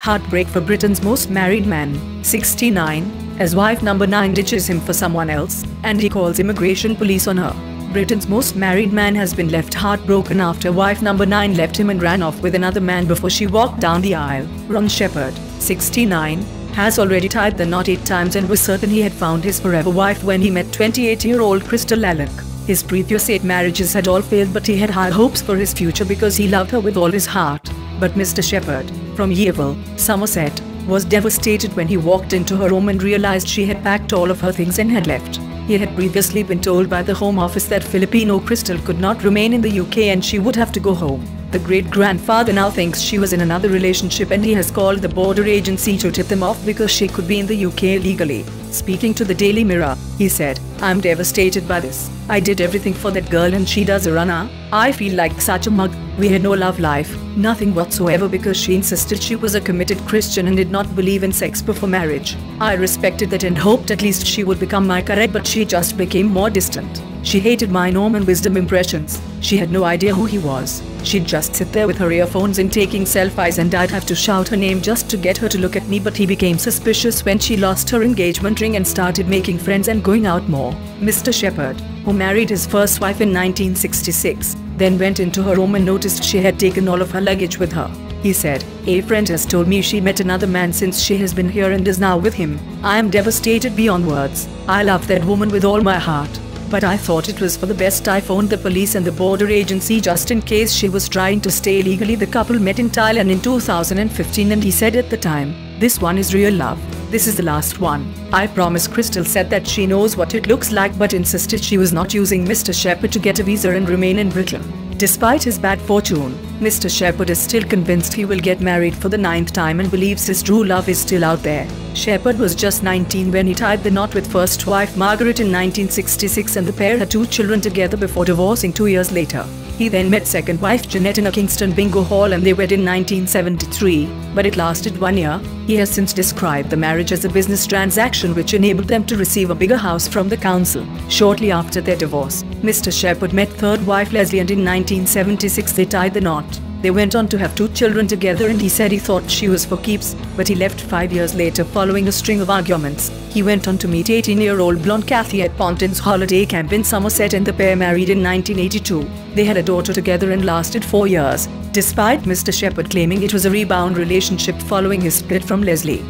Heartbreak for Britain's most married man, 69, as wife number 9 ditches him for someone else, and he calls immigration police on her. Britain's most married man has been left heartbroken after wife number 9 left him and ran off with another man before she walked down the aisle. Mr Sheppard, 69, has already tied the knot 8 times and was certain he had found his forever wife when he met 28-year-old Cristel Lalec. His previous 8 marriages had all failed, but he had high hopes for his future because he loved her with all his heart. But Mr Sheppard, from Yeovil, Somerset, was devastated when he walked into her home and realized she had packed all of her things and had left. He had previously been told by the Home Office that Filipino Cristel could not remain in the UK and she would have to go home. The great-grandfather now thinks she was in another relationship and he has called the border agency to tip them off because she could be in the UK illegally. Speaking to the Daily Mirror, he said, "I'm devastated by this. I did everything for that girl and she does a runner. I feel like such a mug. We had no love life, nothing whatsoever, because she insisted she was a committed Christian and did not believe in sex before marriage. I respected that and hoped at least she would become my correct, but she just became more distant. She hated my Norman wisdom impressions. She had no idea who he was. She'd just sit there with her earphones and taking selfies, and I'd have to shout her name just to get her to look at me, but he became suspicious when she lost her engagement ring and started making friends and going out more." Mr Sheppard, who married his first wife in 1966, then went into her room and noticed she had taken all of her luggage with her. He said, "A friend has told me she met another man since she has been here and is now with him. I am devastated beyond words. I love that woman with all my heart. But I thought it was for the best. I phoned the police and the border agency just in case she was trying to stay illegally." The couple met in Thailand in 2015 and he said at the time, "This one is real love. This is the last one. I promise." Cristel said that she knows what it looks like but insisted she was not using Mr Sheppard to get a visa and remain in Britain. Despite his bad fortune, Mr Sheppard is still convinced he will get married for the 9th time and believes his true love is still out there. Sheppard was just 19 when he tied the knot with first wife Margaret in 1966, and the pair had 2 children together before divorcing 2 years later. He then met second wife Jeanette in a Kingston bingo hall and they wed in 1973, but it lasted 1 year. He has since described the marriage as a business transaction which enabled them to receive a bigger house from the council. Shortly after their divorce, Mr Sheppard met third wife Leslie and in 1976 they tied the knot. They went on to have 2 children together and he said he thought she was for keeps, but he left 5 years later following a string of arguments. He went on to meet 18-year-old blonde Kathy at Pontin's holiday camp in Somerset and the pair married in 1982. They had a daughter together and lasted 4 years, despite Mr Sheppard claiming it was a rebound relationship following his split from Leslie.